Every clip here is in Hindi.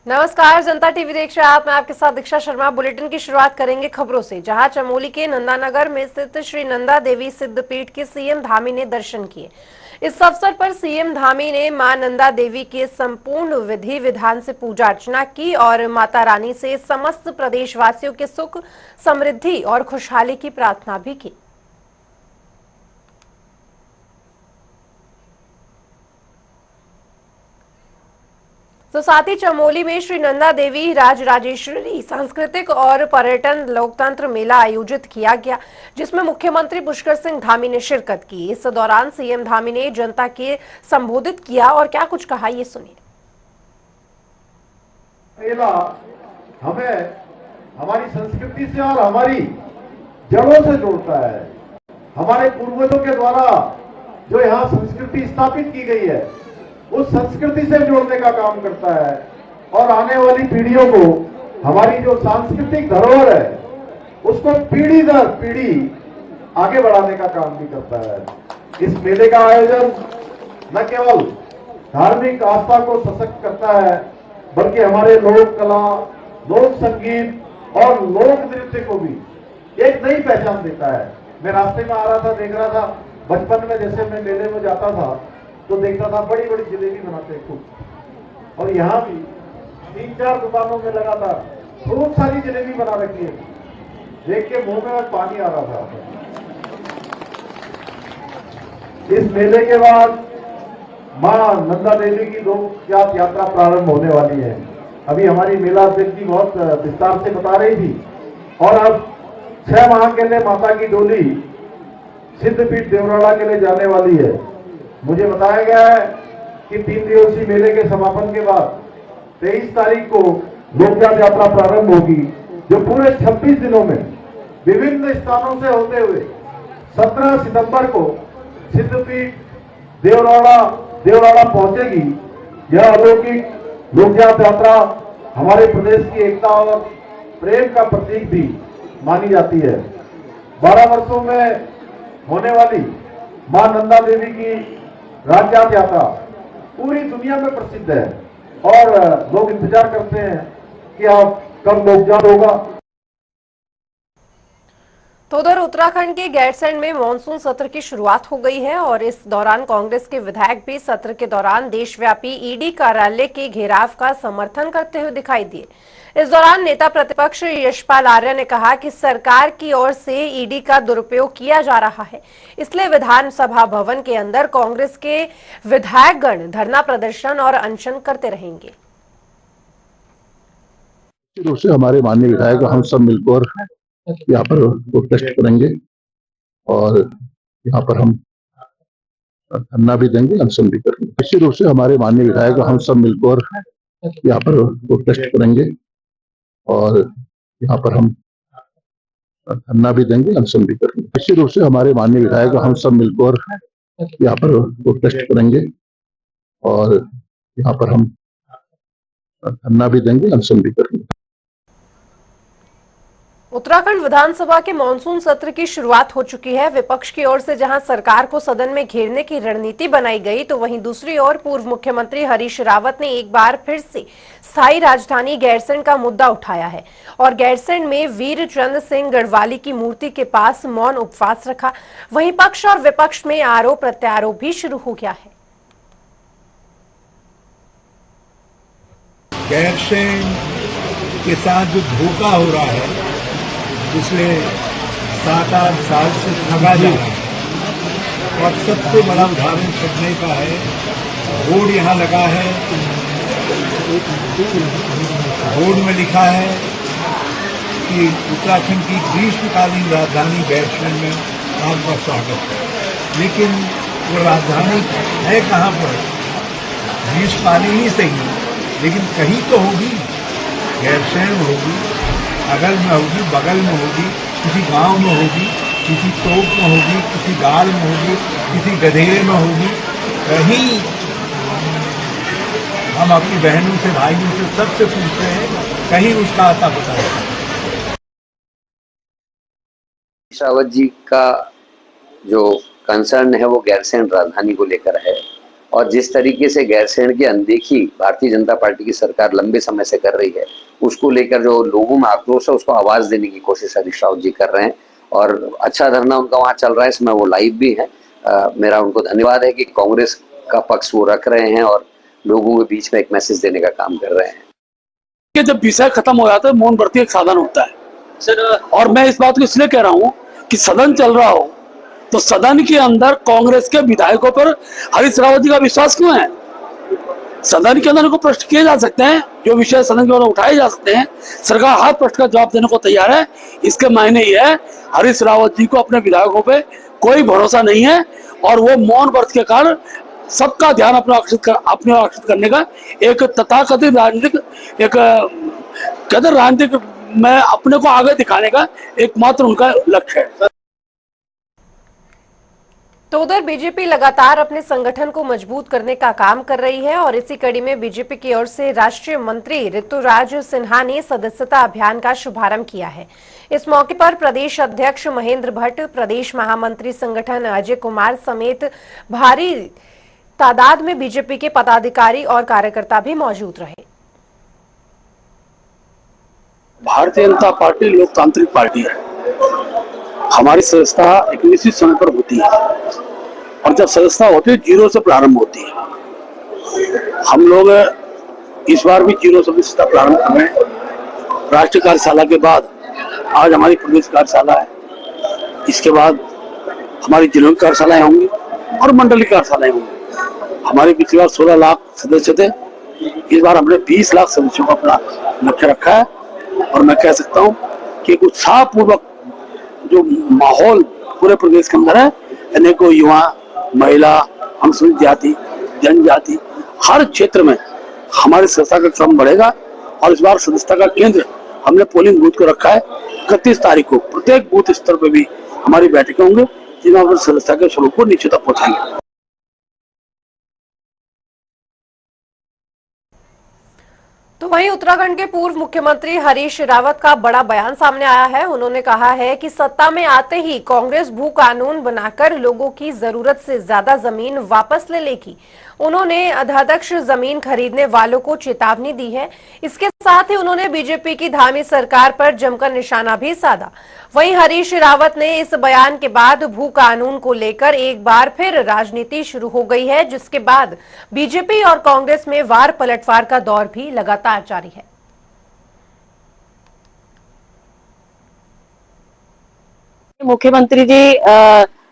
नमस्कार, जनता टीवी देख रहे हैं आप। मैं आपके साथ दीक्षा शर्मा। बुलेटिन की शुरुआत करेंगे खबरों से, जहां चमोली के नंदानगर में स्थित श्री नंदा देवी सिद्धपीठ के सीएम धामी ने दर्शन किए। इस अवसर पर सीएम धामी ने मां नंदा देवी के संपूर्ण विधि विधान से पूजा अर्चना की और माता रानी से समस्त प्रदेशवासियों के सुख, समृद्धि और खुशहाली की प्रार्थना भी की। तो साथ ही चमोली में श्री नंदा देवी राजराजेश्वरी सांस्कृतिक और पर्यटन लोकतंत्र मेला आयोजित किया गया, जिसमें मुख्यमंत्री पुष्कर सिंह धामी ने शिरकत की। इस दौरान सीएम धामी ने जनता के संबोधित किया और क्या कुछ कहा, ये सुनिए। मेला हमें हमारी संस्कृति से और हमारी जड़ों से जोड़ता है। हमारे पूर्वजों के द्वारा जो यहाँ संस्कृति स्थापित की गई है, उस संस्कृति से जोड़ने का काम करता है और आने वाली पीढ़ियों को हमारी जो सांस्कृतिक धरोहर है उसको पीढ़ी दर पीढ़ी आगे बढ़ाने का काम भी करता है। इस मेले का आयोजन न केवल धार्मिक आस्था को सशक्त करता है, बल्कि हमारे लोक कला, लोक संगीत और लोक नृत्य को भी एक नई पहचान देता है। मैं रास्ते में आ रहा था, देख रहा था, बचपन में जैसे मैं मेले में जाता था तो देखता था बड़ी बड़ी जलेबी बनाते खूब, और यहाँ भी 3-4 दुकानों में लगातार खूब सारी जलेबी बना रखी है। देख के मुंह में पानी आ रहा था। इस मेले के बाद मां नंदा देवी की लोक यात्रा प्रारंभ होने वाली है। अभी हमारी मेला अध्यक्ष जी बहुत विस्तार से बता रही थी, और अब 6 माह के लिए माता की डोली सिद्धपीठ देवराड़ा के लिए जाने वाली है। मुझे बताया गया है कि 3 दिवसीय मेले के समापन के बाद 23 तारीख को लोक यात्रा प्रारंभ होगी, जो पूरे 26 दिनों में विभिन्न स्थानों से होते हुए 17 सितंबर को सिद्धपीठ देवराड़ा पहुंचेगी। यह अलौकिक लोक यात्रा हमारे प्रदेश की एकता और प्रेम का प्रतीक भी मानी जाती है। 12 वर्षों में होने वाली मां नंदा देवी की राज्यात यात्रा पूरी दुनिया में प्रसिद्ध है और लोग इंतजार करते हैं कि अब कब लोकजात होगा। तो उधर उत्तराखंड के गैरसैंण में मानसून सत्र की शुरुआत हो गई है और इस दौरान कांग्रेस के विधायक भी सत्र के दौरान देशव्यापी ईडी कार्यालय के घेराव का समर्थन करते हुए दिखाई दिए। इस दौरान नेता प्रतिपक्ष यशपाल आर्य ने कहा कि सरकार की ओर से ईडी का दुरुपयोग किया जा रहा है, इसलिए विधानसभा भवन के अंदर कांग्रेस के विधायकगण धरना प्रदर्शन और अनशन करते रहेंगे। रूप से हमारे माननीय विधायक हम सब मिलकर यहाँ पर प्रोटेस्ट करेंगे और यहाँ पर हम धरना भी देंगे, अनशन भी करेंगे। निश्चित रूप से हमारे माननीय विधायक हम सब मिलकर यहाँ पर प्रोटेस्ट करेंगे और यहाँ पर हम धरना भी देंगे, अनशन भी करेंगे। निश्चित रूप से हमारे माननीय विधायक हम सब मिलकर यहाँ पर प्रोटेस्ट करेंगे और यहाँ पर हम धरना भी देंगे, अनशन भी करेंगे। उत्तराखंड विधानसभा के मानसून सत्र की शुरुआत हो चुकी है। विपक्ष की ओर से जहां सरकार को सदन में घेरने की रणनीति बनाई गई, तो वहीं दूसरी ओर पूर्व मुख्यमंत्री हरीश रावत ने एक बार फिर से स्थायी राजधानी गैरसैंण का मुद्दा उठाया है और गैरसैंण में वीर चंद्र सिंह गढ़वाली की मूर्ति के पास मौन उपवास रखा। वहीं पक्ष और विपक्ष में आरोप प्रत्यारोप भी शुरू हो गया है। गैरसैंण के साथ जो धोखा हो रहा है, पिछले 7-8 साल से ठगा जा रहा है, और सबसे बड़ा उदाहरण ठगने का है। बोर्ड यहाँ लगा है, बोर्ड में लिखा है कि उत्तराखंड की ग्रीष्मकालीन राजधानी गैरसैंण में आपका स्वागत है, लेकिन वो राजधानी है कहाँ पर? ग्रीष्मकालीन ही सही, लेकिन कहीं तो होगी। गैरसैंण में होगी, अगल में होगी, बगल में होगी, किसी गांव में होगी, किसी तोप में होगी, किसी गाल में होगी, किसी गधेरे में होगी। कहीं हम अपनी बहनों से, भाइयों से, सबसे पूछते हैं, कहीं उसका आता पता है। रावत जी का जो कंसर्न है वो गैरसैंण राजधानी को लेकर है, और जिस तरीके से गैरसैंण की अनदेखी भारतीय जनता पार्टी की सरकार लंबे समय से कर रही है, उसको लेकर जो लोगों में आक्रोश है उसको आवाज देने की कोशिश हरीश रावत जी कर रहे हैं और अच्छा धरना उनका वहां चल रहा है, इसमें वो लाइव भी है। मेरा उनको धन्यवाद है कि कांग्रेस का पक्ष वो रख रहे हैं और लोगों के बीच में एक मैसेज देने का काम कर रहे हैं कि जब विषय खत्म हो जाता है मौन व्रत एक साधन होता है सर। और मैं इस बात को इसलिए कह रहा हूँ कि सदन चल रहा हो तो सदन के अंदर कांग्रेस के विधायकों पर हरीश रावत जी का विश्वास क्यों है? सदन के अंदर उनको प्रश्न किए जा सकते हैं, जो विषय सदन के अंदर उठाए जा सकते हैं, सरकार हर प्रश्न का जवाब देने को तैयार है। इसके मायने ये है हरीश रावत जी को अपने विधायकों पे कोई भरोसा नहीं है और वो मौन व्रत के कारण सबका ध्यान अपने आकर्षित करने का एक तथाकथित राजनीतिक में अपने को आगे दिखाने का एकमात्र उनका लक्ष्य है। तो उधर बीजेपी लगातार अपने संगठन को मजबूत करने का काम कर रही है और इसी कड़ी में बीजेपी की ओर से राष्ट्रीय मंत्री ऋतुराज सिन्हा ने सदस्यता अभियान का शुभारंभ किया है। इस मौके पर प्रदेश अध्यक्ष महेंद्र भट्ट, प्रदेश महामंत्री संगठन अजय कुमार समेत भारी तादाद में बीजेपी के पदाधिकारी और कार्यकर्ता भी मौजूद रहे। भारतीय जनता पार्टी लोकतांत्रिक पार्टी है। हमारी सदस्यता एक निश्चित समय पर होती है और जब सदस्यता होती है जीरो से प्रारंभ होती है। हम लोग इस बार भी जीरो से सदस्यता प्रारंभ कर रहे हैं। राष्ट्रीय कार्यशाला के बाद आज हमारी प्रदेश कार्यशाला है, इसके बाद हमारी जिलों की कार्यशालाएं होंगी और मंडलीय कार्यशालाएं होंगी। हमारे पिछली बार 16 लाख सदस्य थे, इस बार हमने 20 लाख सदस्यों का अपना लक्ष्य रखा है और मैं कह सकता हूं कि उत्साहपूर्वक जो माहौल पूरे प्रदेश के अंदर है, अनेकों युवा, महिला, अनुसूचित जाति, जनजाति, हर क्षेत्र में हमारी सदस्यता का क्रम बढ़ेगा और इस बार सदस्यता का केंद्र हमने पोलिंग बूथ को रखा है। 31 तारीख को प्रत्येक बूथ स्तर पर भी हमारी बैठकें होंगी जिनमें हम सदस्यता के स्वरूप को नीचे तक पहुंचाएंगे। तो वहीं उत्तराखंड के पूर्व मुख्यमंत्री हरीश रावत का बड़ा बयान सामने आया है। उन्होंने कहा है कि सत्ता में आते ही कांग्रेस भू कानून बनाकर लोगों की जरूरत से ज्यादा जमीन वापस ले लेगी। उन्होंने अध्यादेश जमीन खरीदने वालों को चेतावनी दी है। इसके साथ ही उन्होंने बीजेपी की धामी सरकार पर जमकर निशाना भी साधा। वहीं हरीश रावत ने इस बयान के बाद भू कानून को लेकर एक बार फिर राजनीति शुरू हो गई है, जिसके बाद बीजेपी और कांग्रेस में वार पलटवार का दौर भी लगातार जारी है। मुख्यमंत्री जी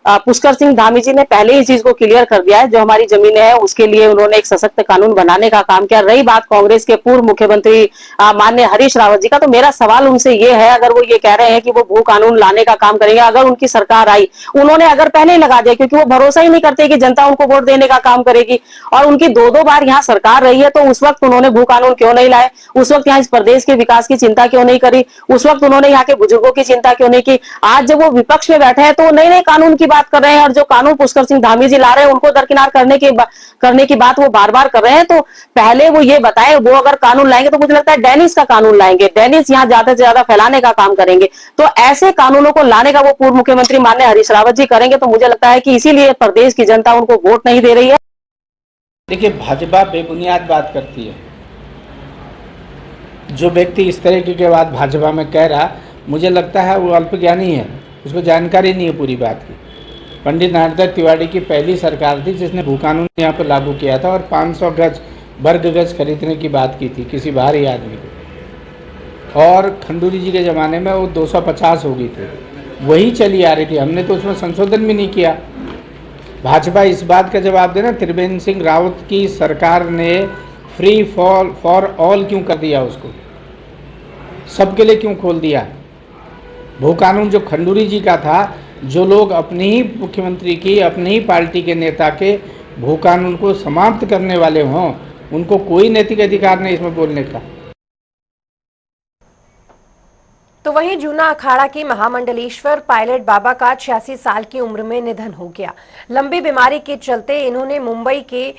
पुष्कर सिंह धामी जी ने पहले ही चीज को क्लियर कर दिया है। जो हमारी जमीन है उसके लिए उन्होंने एक सशक्त कानून बनाने का काम किया। रही बात कांग्रेस के पूर्व मुख्यमंत्री माननीय हरीश रावत जी का, तो मेरा सवाल उनसे ये है, अगर वो ये कह रहे हैं कि वो भू कानून लाने का काम करेंगे, अगर उनकी सरकार आई, उन्होंने अगर पहले ही लगा दिया, क्योंकि वो भरोसा ही नहीं करते कि जनता उनको वोट देने का काम करेगी, और उनकी 2-2 बार यहाँ सरकार रही है, तो उस वक्त उन्होंने भू कानून क्यों नहीं लाए? उस वक्त यहाँ इस प्रदेश के विकास की चिंता क्यों नहीं करी? उस वक्त उन्होंने यहाँ के बुजुर्गों की चिंता क्यों नहीं की? आज जब वो विपक्ष में बैठे हैं तो नए नए कानून की बात कर रहे हैं और जो कानून पुष्कर सिंह धामी जी ला रहे हैं उनको दरकिनार करने की बात वो बार बार कर रहे हैं। तो पहले वो ये बताएं, वो अगर कानून लाएंगे तो मुझे लगता है डेनिस का कानून लाएंगे, डेनिस यहाँ ज्यादा से ज्यादा फैलाने का काम करेंगे। तो ऐसे कानूनों को लाने का वो पूर्व मुख्यमंत्री माननीय हरीश रावत जी करेंगे, तो मुझे लगता है कि इसीलिए प्रदेश की जनता उनको वोट नहीं दे रही है। देखिए, भाजपा बेबुनियाद बात करती है। जो व्यक्ति इस तरीके के बात भाजपा में कह रहा, मुझे लगता है वो अल्पज्ञानी है, उसको जानकारी नहीं है पूरी बात की। पंडित नारायण तिवारी की पहली सरकार थी जिसने भू कानून यहाँ पर लागू किया था और 500 गज वर्ग गज खरीदने की बात की थी किसी बाहरी आदमी को, और खंडूरी जी के ज़माने में वो 250 हो गई थी, वही चली आ रही थी। हमने तो उसमें संशोधन भी नहीं किया। भाजपा इस बात का जवाब देना, त्रिवेंद्र सिंह रावत की सरकार ने फ्री फॉर ऑल क्यों कर दिया? उसको सबके लिए क्यों खोल दिया? भू कानून जो खंडूरी जी का था, जो लोग अपनी ही मुख्यमंत्री की, अपनी ही पार्टी के नेता के भू कानून को समाप्त करने वाले हों, उनको कोई नैतिक अधिकार नहीं इसमें बोलने का। तो वहीं जूना अखाड़ा के महामंडलेश्वर पायलट बाबा का 86 साल की उम्र में निधन हो गया। लंबी बीमारी के चलते इन्होंने मुंबई के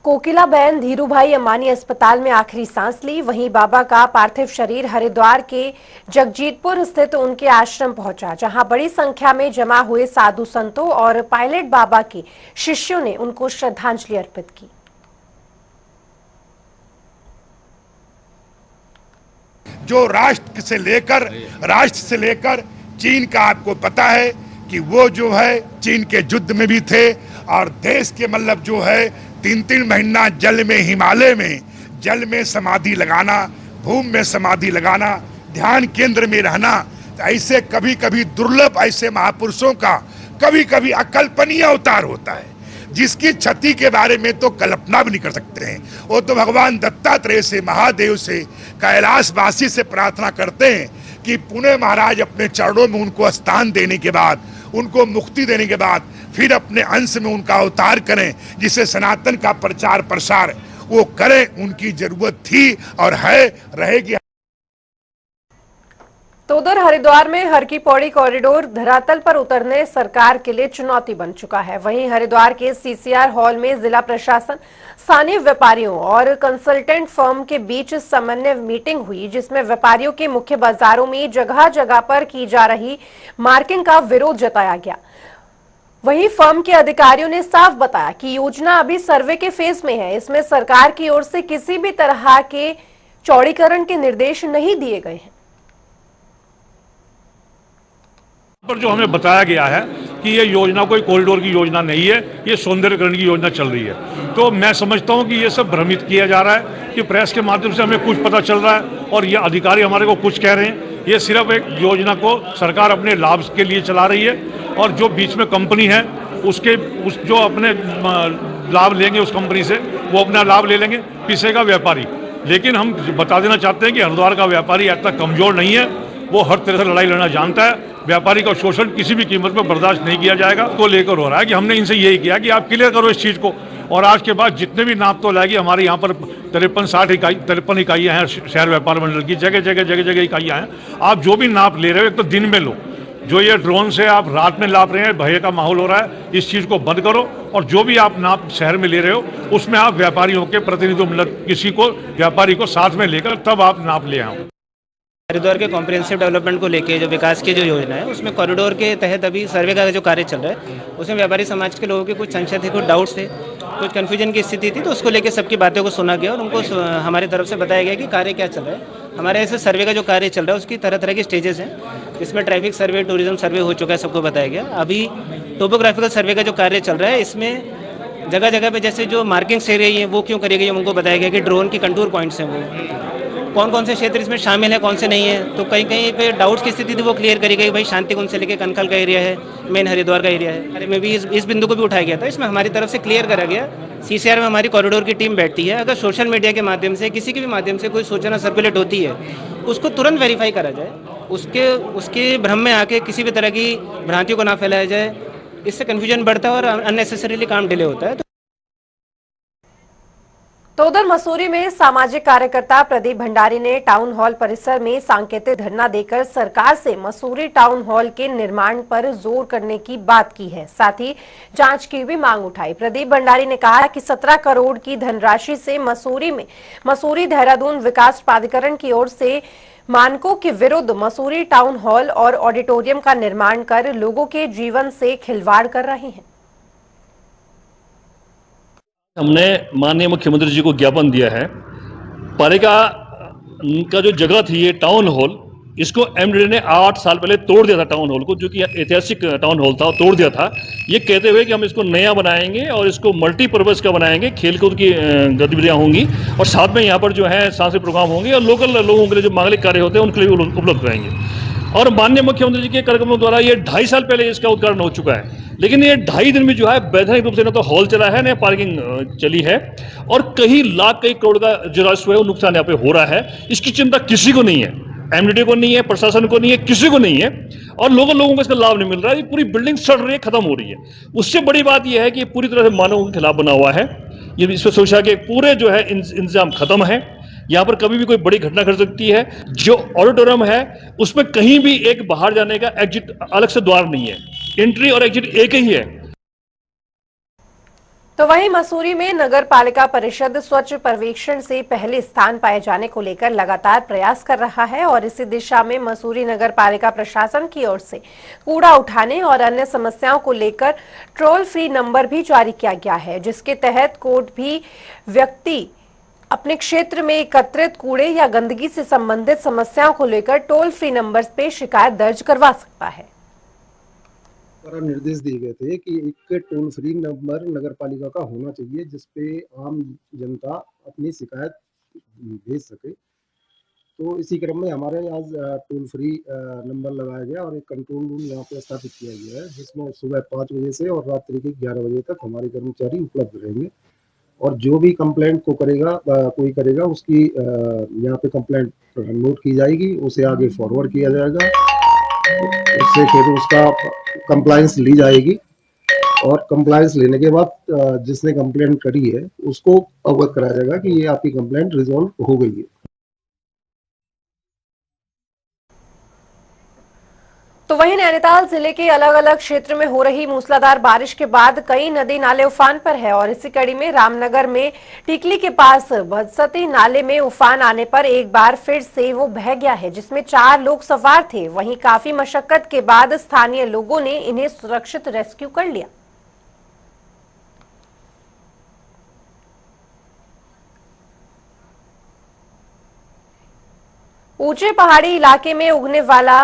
कोकिलाबेन धीरूभाई अंबानी अस्पताल में आखिरी सांस ली। वहीं बाबा का पार्थिव शरीर हरिद्वार के जगजीतपुर स्थित उनके आश्रम पहुंचा, जहां बड़ी संख्या में जमा हुए साधु संतों और पायलट बाबा के शिष्यों ने उनको श्रद्धांजलि अर्पित की। जो राष्ट्र से लेकर चीन का आपको पता है कि वो जो है चीन के युद्ध में भी थे, और देश के मतलब जो है 3-3 महीना जल में, हिमालय में जल में समाधि लगाना, भूमि में समाधि लगाना, ध्यान केंद्र में रहना, तो ऐसे कभी कभी दुर्लभ ऐसे महापुरुषों का कभी कभी अकल्पनीय अवतार होता है, जिसकी क्षति के बारे में तो कल्पना भी नहीं कर सकते हैं। वो तो भगवान दत्तात्रेय से, महादेव से, कैलाशवासी से प्रार्थना करते हैं कि पुणे महाराज अपने चरणों में उनको स्थान देने के बाद, उनको मुक्ति देने के बाद फिर अपने अंश में उनका अवतार करें, जिससे सनातन का प्रचार प्रसार वो करें। उनकी जरूरत थी और है, रहेगी। तो उधर हरिद्वार में हर की पौड़ी कॉरिडोर धरातल पर उतरने सरकार के लिए चुनौती बन चुका है। वहीं हरिद्वार के सीसीआर हॉल में जिला प्रशासन, स्थानीय व्यापारियों और कंसल्टेंट फर्म के बीच समन्वय मीटिंग हुई, जिसमें व्यापारियों के मुख्य बाजारों में जगह जगह पर की जा रही मार्किंग का विरोध जताया गया। वहीं फर्म के अधिकारियों ने साफ बताया कि योजना अभी सर्वे के फेज में है, इसमें सरकार की ओर से किसी भी तरह के चौड़ीकरण के निर्देश नहीं दिए गए हैं। पर जो हमें बताया गया है कि ये योजना कोई कॉरिडोर की योजना नहीं है, ये सौंदर्यकरण की योजना चल रही है। तो मैं समझता हूँ कि ये सब भ्रमित किया जा रहा है कि प्रेस के माध्यम से हमें कुछ पता चल रहा है और ये अधिकारी हमारे को कुछ कह रहे हैं। ये सिर्फ एक योजना को सरकार अपने लाभ के लिए चला रही है, और जो बीच में कंपनी है जो अपने लाभ लेंगे उस कंपनी से, वो अपना लाभ ले लेंगे, पिसेगा व्यापारी। लेकिन हम बता देना चाहते हैं कि हरिद्वार का व्यापारी इतना कमजोर नहीं है, वो हर तरह से लड़ाई लड़ना जानता है। व्यापारी का शोषण किसी भी कीमत पर बर्दाश्त नहीं किया जाएगा। तो लेकर हो रहा है कि हमने इनसे यही किया कि आप क्लियर करो इस चीज़ को, और आज के बाद जितने भी नाप तो लाएगी, हमारे यहाँ पर 53 इकाइयाँ हैं शहर व्यापार मंडल की, जगह इकाइयाँ हैं। आप जो भी नाप ले रहे हो एक तो दिन में लो, जो ये ड्रोन से आप रात में नाप रहे हैं, भय का माहौल हो रहा है, इस चीज़ को बंद करो। और जो भी आप नाप शहर में ले रहे हो उसमें आप व्यापारियों के प्रतिनिधियों, मतलब किसी को व्यापारी को साथ में लेकर तब आप नाप ले आओ। हरिद्वार के कॉम्प्रिहेंसिव डेवलपमेंट को लेके जो विकास की जो योजना है, उसमें कॉरिडोर के तहत अभी सर्वे का जो कार्य चल रहा है, उसमें व्यापारी समाज के लोगों के कुछ संशय थे, कुछ डाउट्स थे, कुछ कन्फ्यूजन की स्थिति थी। तो उसको लेके सबकी बातों को सुना गया और उनको हमारी तरफ से बताया गया कि कार्य क्या चल रहा है। हमारे ऐसे सर्वे का जो कार्य चल रहा है उसकी तरह तरह की स्टेजेस हैं। इसमें ट्रैफिक सर्वे, टूरिज्म सर्वे हो चुका है, सबको बताया गया। अभी टोपोग्राफिकल सर्वे का जो कार्य चल रहा है, इसमें जगह जगह पे जैसे जो मार्किंग्स हो रही है वो क्यों करी गई है, उनको बताया गया कि ड्रोन की कंटूर पॉइंट्स हैं, वो कौन कौन से क्षेत्र इसमें शामिल है, कौन से नहीं है। तो कहीं कहीं पे डाउट्स की स्थिति थी, वो क्लियर करी गई। भाई शांतिकुंज से लेकर कनखल का एरिया है, मेन हरिद्वार का एरिया है, अरे में भी इस बिंदु को भी उठाया गया था। इसमें हमारी तरफ से क्लियर करा गया, सीसीआर में हमारी कॉरिडोर की टीम बैठती है। अगर सोशल मीडिया के माध्यम से, किसी के भी माध्यम से कोई सूचना सर्कुलेट होती है, उसको तुरंत वेरीफाई करा जाए, उसके भ्रम में आके किसी भी तरह की भ्रांतियों को ना फैलाया जाए। इससे कन्फ्यूजन बढ़ता है और अननेसेसरीली काम डिले होता है। तो उधर मसूरी में सामाजिक कार्यकर्ता प्रदीप भंडारी ने टाउन हॉल परिसर में सांकेतिक धरना देकर सरकार से मसूरी टाउन हॉल के निर्माण पर जोर करने की बात की है। साथ ही जांच की भी मांग उठाई। प्रदीप भंडारी ने कहा कि 17 करोड़ की धनराशि से मसूरी देहरादून विकास प्राधिकरण की ओर से मानकों के विरुद्ध मसूरी टाउन हॉल और ऑडिटोरियम का निर्माण कर लोगों के जीवन से खिलवाड़ कर रहे हैं। हमने माननीय मुख्यमंत्री जी को ज्ञापन दिया है। पालिका का जो जगह थी ये टाउन हॉल, इसको एमडीडी ने 8 साल पहले तोड़ दिया था टाउन हॉल को, जो कि ऐतिहासिक टाउन हॉल था, तोड़ दिया था, ये कहते हुए कि हम इसको नया बनाएंगे और इसको मल्टीपर्पज़ का बनाएंगे, खेलकूद की गतिविधियां होंगी और साथ में यहाँ पर जो है सांस्कृतिक प्रोग्राम होंगे और लोकल लोगों के लिए जो मांगलिक कार्य होते हैं उनके लिए उपलब्ध रहेंगे। और माननीय मुख्यमंत्री जी के कार्यक्रमों द्वारा ये 2.5 साल पहले इसका उद्घाटन हो चुका है, लेकिन ये 2.5 दिन में जो है वैधानिक रूप से न तो हॉल चला है न पार्किंग चली है, और कई करोड़ का जो राजस्व है वो नुकसान यहाँ पे हो रहा है। इसकी चिंता किसी को नहीं है, एमडीडी को नहीं है, प्रशासन को नहीं है, किसी को नहीं है, और लोगों को इसका लाभ नहीं मिल रहा है। ये पूरी बिल्डिंग सड़ रही है, खत्म हो रही है। उससे बड़ी बात यह है कि पूरी तरह से मानवों के खिलाफ बना हुआ है। ये इस पर सोचा कि पूरे जो है इंतजाम खत्म है, यहाँ पर कभी भी कोई बड़ी घटना घट सकती है। जो ऑडिटोरियम है उसमें कहीं भी एक बाहर जाने का एग्जिट अलग से द्वार नहीं है, एंट्री और एग्जिट एक ही है। तो वहीं मसूरी में नगर पालिका परिषद स्वच्छ सर्वेक्षण से पहले स्थान पाए जाने को लेकर लगातार प्रयास कर रहा है और इसी दिशा में मसूरी नगर पालिका प्रशासन की ओर से कूड़ा उठाने और अन्य समस्याओं को लेकर टोल फ्री नंबर भी जारी किया गया है, जिसके तहत कोई भी व्यक्ति अपने क्षेत्र में एकत्रित कूड़े या गंदगी से संबंधित समस्याओं को लेकर टोल फ्री नंबर पे शिकायत दर्ज करवा सकता है। द्वारा निर्देश दिए गए थे कि एक टोल फ्री नंबर नगर पालिका का होना चाहिए जिसपे आम जनता अपनी शिकायत भेज सके। तो इसी क्रम में हमारे आज टोल फ्री नंबर लगाया गया और एक कंट्रोल रूम यहाँ पे स्थापित किया गया है, जिसमें सुबह 5 बजे से और रात्रि के 11 बजे तक हमारे कर्मचारी उपलब्ध रहेंगे और जो भी कंप्लेंट कोई करेगा उसकी यहाँ पे कंप्लेंट नोट की जाएगी, उसे आगे फॉरवर्ड किया जाएगा, उससे फिर उसका कंप्लायंस ली जाएगी और कंप्लायंस लेने के बाद जिसने कंप्लेंट करी है उसको अवगत कराया जाएगा कि ये आपकी कंप्लेंट रिजॉल्व हो गई है। तो वहीं नैनीताल जिले के अलग अलग क्षेत्र में हो रही मूसलाधार बारिश के बाद कई नदी नाले उफान पर है और इसी कड़ी में रामनगर में टिकली के पास भदसती नाले में उफान आने पर एक बार फिर से वो बह गया है, जिसमें 4 लोग सवार थे। वहीं काफी मशक्कत के बाद स्थानीय लोगों ने इन्हें सुरक्षित रेस्क्यू कर लिया। ऊंचे पहाड़ी इलाके में उगने वाला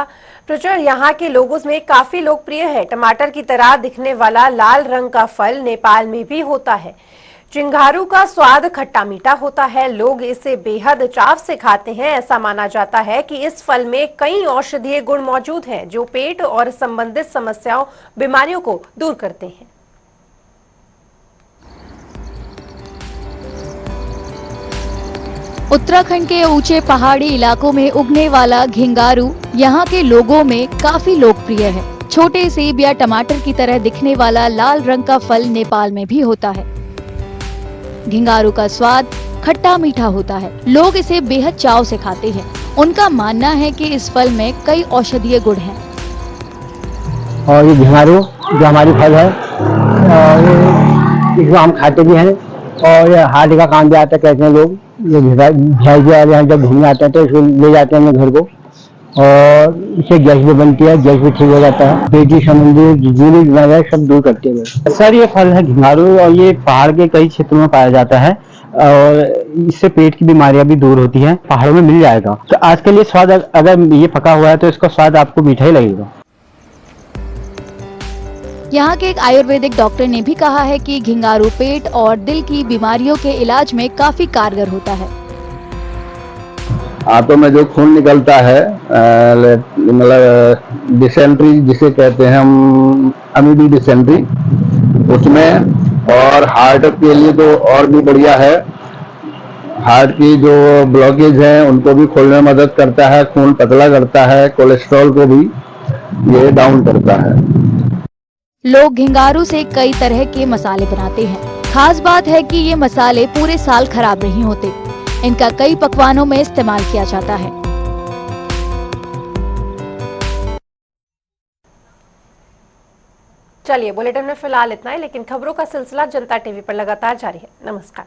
प्रचुर यहाँ के लोगों में काफी लोकप्रिय है। टमाटर की तरह दिखने वाला लाल रंग का फल नेपाल में भी होता है। चिंगारू का स्वाद खट्टा मीठा होता है। लोग इसे बेहद चाव से खाते हैं। ऐसा माना जाता है कि इस फल में कई औषधीय गुण मौजूद हैं जो पेट और संबंधित समस्याओं बीमारियों को दूर करते हैं। उत्तराखंड के ऊंचे पहाड़ी इलाकों में उगने वाला घिंगारू यहाँ के लोगों में काफी लोकप्रिय है। छोटे सेब या टमाटर की तरह दिखने वाला लाल रंग का फल नेपाल में भी होता है। घिंगारू का स्वाद खट्टा मीठा होता है। लोग इसे बेहद चाव से खाते हैं। उनका मानना है कि इस फल में कई औषधीय गुण हैं। और ये घिंगारू जो हमारी फल है इसको हम खाते भी हैं और हार्ट का काम भी आता है। कहते हैं लोग ये घिंगारू जब घूमने आते हैं तो इसको ले जाते हैं अपने घर को और इससे गैस भी बनती है, गैस भी ठीक हो जाता है। पेट की संबंधी जितनी बीमारियां सब दूर करते हैं। सर ये फल है घिंगारू और ये पहाड़ के कई क्षेत्रों में पाया जाता है और इससे पेट की बीमारियां भी दूर होती हैं। पहाड़ों में मिल जाएगा। तो आजकल ये स्वाद अगर ये पका हुआ है तो इसका स्वाद आपको मीठा ही लगेगा। यहाँ के एक आयुर्वेदिक डॉक्टर ने भी कहा है कि घिंगारू पेट और दिल की बीमारियों के इलाज में काफी कारगर होता है। आंतों में जो खून निकलता है मतलब डिसेंट्री जिसे कहते हैं हम अमीबी डिसेंट्री, उसमें और हार्ट के लिए तो और भी बढ़िया है। हार्ट की जो ब्लॉकेज है उनको भी खोलने में मदद करता है, खून पतला करता है, कोलेस्ट्रॉल को भी ये डाउन करता है। लोग घिंगारू से कई तरह के मसाले बनाते हैं। खास बात है कि ये मसाले पूरे साल खराब नहीं होते। इनका कई पकवानों में इस्तेमाल किया जाता है। चलिए बुलेटिन में फिलहाल इतना ही, लेकिन खबरों का सिलसिला जनता टीवी पर लगातार जारी है। नमस्कार।